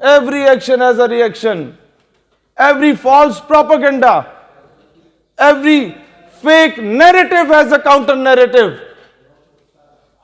Every action has a reaction. Every false propaganda, every fake narrative has a counter narrative.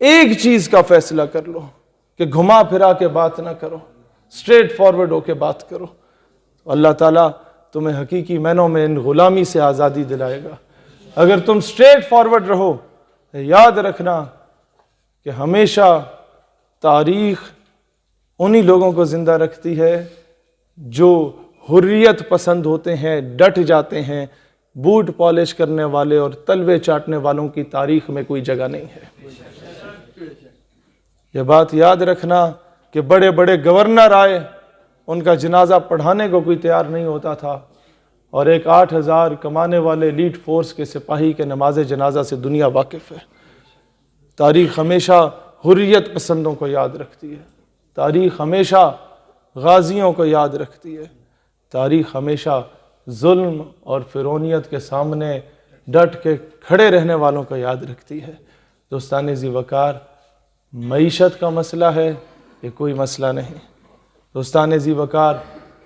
ایک چیز کا فیصلہ کر لو کہ گھما پھرا کے بات نہ کرو، اسٹریٹ فارورڈ ہو کے بات کرو، اللہ تعالیٰ تمہیں حقیقی معنوں میں ان غلامی سے آزادی دلائے گا۔ اگر تم اسٹریٹ فارورڈ رہو، یاد رکھنا کہ ہمیشہ تاریخ انہی لوگوں کو زندہ رکھتی ہے جو حریت پسند ہوتے ہیں، ڈٹ جاتے ہیں۔ بوٹ پالش کرنے والے اور تلوے چاٹنے والوں کی تاریخ میں کوئی جگہ نہیں ہے۔ یہ بات یاد رکھنا کہ بڑے بڑے گورنر آئے، ان کا جنازہ پڑھانے کو کوئی تیار نہیں ہوتا تھا، اور ایک 8,000 کمانے والے ایلیٹ فورس کے سپاہی کے نماز جنازہ سے دنیا واقف ہے۔ تاریخ ہمیشہ حریت پسندوں کو یاد رکھتی ہے، تاریخ ہمیشہ غازیوں کو یاد رکھتی ہے، تاریخ ہمیشہ ظلم اور فرعونیت کے سامنے ڈٹ کے کھڑے رہنے والوں کو یاد رکھتی ہے۔ دوستان ذی وقار، معیشت کا مسئلہ ہے، یہ کوئی مسئلہ نہیں۔ دوستان ذی وقار،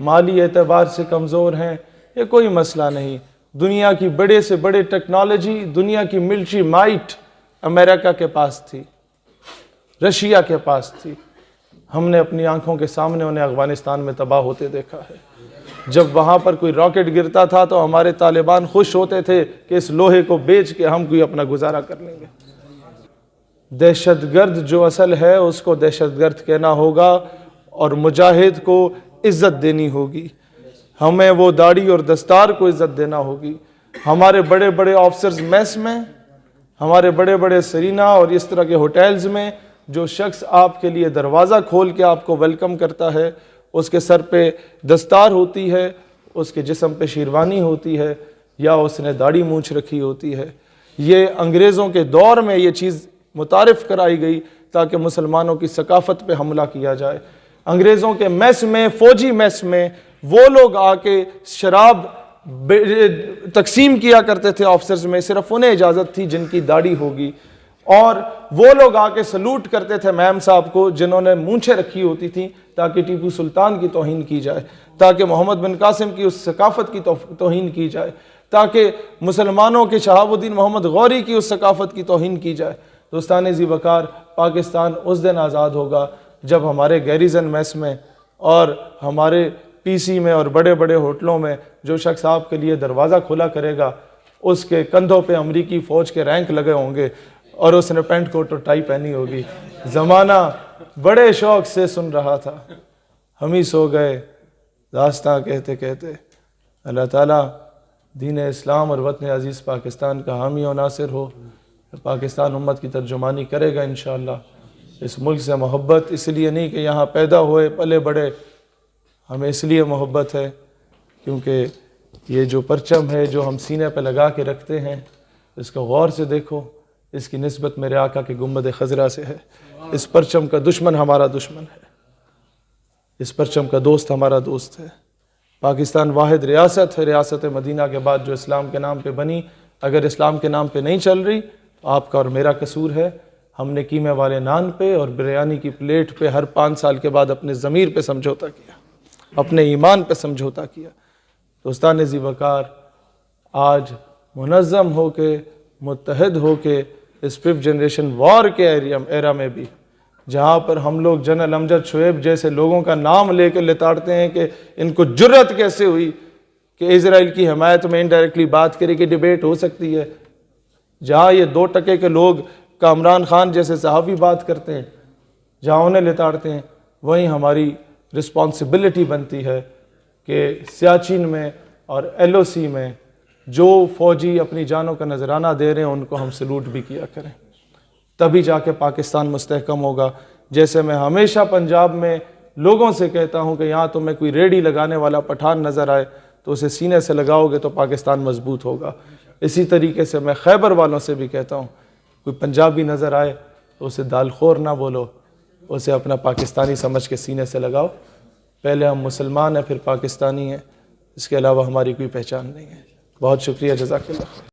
مالی اعتبار سے کمزور ہیں، یہ کوئی مسئلہ نہیں۔ دنیا کی بڑے سے بڑے ٹیکنالوجی، دنیا کی ملٹری مائٹ امریکہ کے پاس تھی، رشیا کے پاس تھی۔ ہم نے اپنی آنکھوں کے سامنے انہیں افغانستان میں تباہ ہوتے دیکھا ہے۔ جب وہاں پر کوئی راکٹ گرتا تھا تو ہمارے طالبان خوش ہوتے تھے کہ اس لوہے کو بیچ کے ہم کوئی اپنا گزارا کر لیں گے۔ دہشت گرد جو اصل ہے اس کو دہشت گرد کہنا ہوگا، اور مجاہد کو عزت دینی ہوگی۔ ہمیں وہ داڑھی اور دستار کو عزت دینا ہوگی۔ ہمارے بڑے بڑے آفیسرز میس میں، ہمارے بڑے بڑے سرینا اور اس طرح کے ہوٹلز میں جو شخص آپ کے لیے دروازہ کھول کے آپ کو ویلکم کرتا ہے، اس کے سر پہ دستار ہوتی ہے، اس کے جسم پہ شیروانی ہوتی ہے، یا اس نے داڑھی مونچھ رکھی ہوتی ہے۔ یہ انگریزوں کے دور میں یہ چیز متعارف کرائی گئی تاکہ مسلمانوں کی ثقافت پہ حملہ کیا جائے۔ انگریزوں کے میس میں، فوجی میس میں وہ لوگ آ کے شراب تقسیم کیا کرتے تھے آفیسرز میں، صرف انہیں اجازت تھی جن کی داڑھی ہوگی، اور وہ لوگ آ کے سلوٹ کرتے تھے میم صاحب کو جنہوں نے مونچھیں رکھی ہوتی تھیں، تاکہ ٹیپو سلطان کی توہین کی جائے، تاکہ محمد بن قاسم کی اس ثقافت کی توہین کی جائے، تاکہ مسلمانوں کے شہاب الدین محمد غوری کی اس ثقافت کی توہین کی جائے۔ دوستان ذی وقار، پاکستان اس دن آزاد ہوگا جب ہمارے گیریزن میس میں اور ہمارے پی سی میں اور بڑے بڑے ہوٹلوں میں جو شخص آپ کے لیے دروازہ کھلا کرے گا، اس کے کندھوں پہ امریکی فوج کے رینک لگے ہوں گے اور اس نے پینٹ کوٹ اور ٹائی پہنی ہوگی۔ زمانہ بڑے شوق سے سن رہا تھا، ہم ہی سو گئے داستاں کہتے کہتے۔ اللہ تعالیٰ دین اسلام اور وطن عزیز پاکستان کا حامی و ناصر ہو۔ پاکستان امت کی ترجمانی کرے گا انشاءاللہ۔ اس ملک سے محبت اس لیے نہیں کہ یہاں پیدا ہوئے پلے بڑے، ہمیں اس لیے محبت ہے کیونکہ یہ جو پرچم ہے جو ہم سینے پہ لگا کے رکھتے ہیں، اس کو غور سے دیکھو، اس کی نسبت میرے آقا کے گنبد خضرا سے ہے۔ اس پرچم کا دشمن ہمارا دشمن ہے، اس پرچم کا دوست ہمارا دوست ہے۔ پاکستان واحد ریاست ہے ریاست مدینہ کے بعد جو اسلام کے نام پہ بنی، اگر اسلام کے نام پہ نہیں چل رہی تو آپ کا اور میرا قصور ہے۔ ہم نے قیمے والے نان پہ اور بریانی کی پلیٹ پہ ہر 5 سال کے بعد اپنے ضمیر پہ سمجھوتا کیا، اپنے ایمان پہ سمجھوتا کیا۔ دوستان ذی وقار، آج منظم ہو کے، متحد ہو کے، اس 5th جنریشن وار کے ایرا میں بھی، جہاں پر ہم لوگ جنرل امجد شعیب جیسے لوگوں کا نام لے کے لتاڑتے ہیں کہ ان کو جرت کیسے ہوئی کہ اسرائیل کی حمایت میں انڈائریکٹلی بات کرے کہ ڈیبیٹ ہو سکتی ہے، جہاں یہ 2 ٹکے کے لوگ کامران خان جیسے صحافی بات کرتے ہیں، جہاں انہیں لتاڑتے ہیں، وہیں ہماری رسپانسبلٹی بنتی ہے کہ سیاچن میں اور ایل او سی میں جو فوجی اپنی جانوں کا نذرانہ دے رہے ہیں ان کو ہم سلوٹ بھی کیا کریں، تبھی جا کے پاکستان مستحکم ہوگا۔ جیسے میں ہمیشہ پنجاب میں لوگوں سے کہتا ہوں کہ یہاں تمہیں کوئی ریڈی لگانے والا پٹھان نظر آئے تو اسے سینے سے لگاؤ گے تو پاکستان مضبوط ہوگا۔ اسی طریقے سے میں خیبر والوں سے بھی کہتا ہوں، کوئی پنجابی نظر آئے تو اسے دال خور نہ بولو، اسے اپنا پاکستانی سمجھ کے سینے سے لگاؤ۔ پہلے ہم مسلمان ہیں، پھر پاکستانی ہیں، اس کے علاوہ ہماری کوئی پہچان نہیں ہے۔ بہت شکریہ، جزاک اللہ۔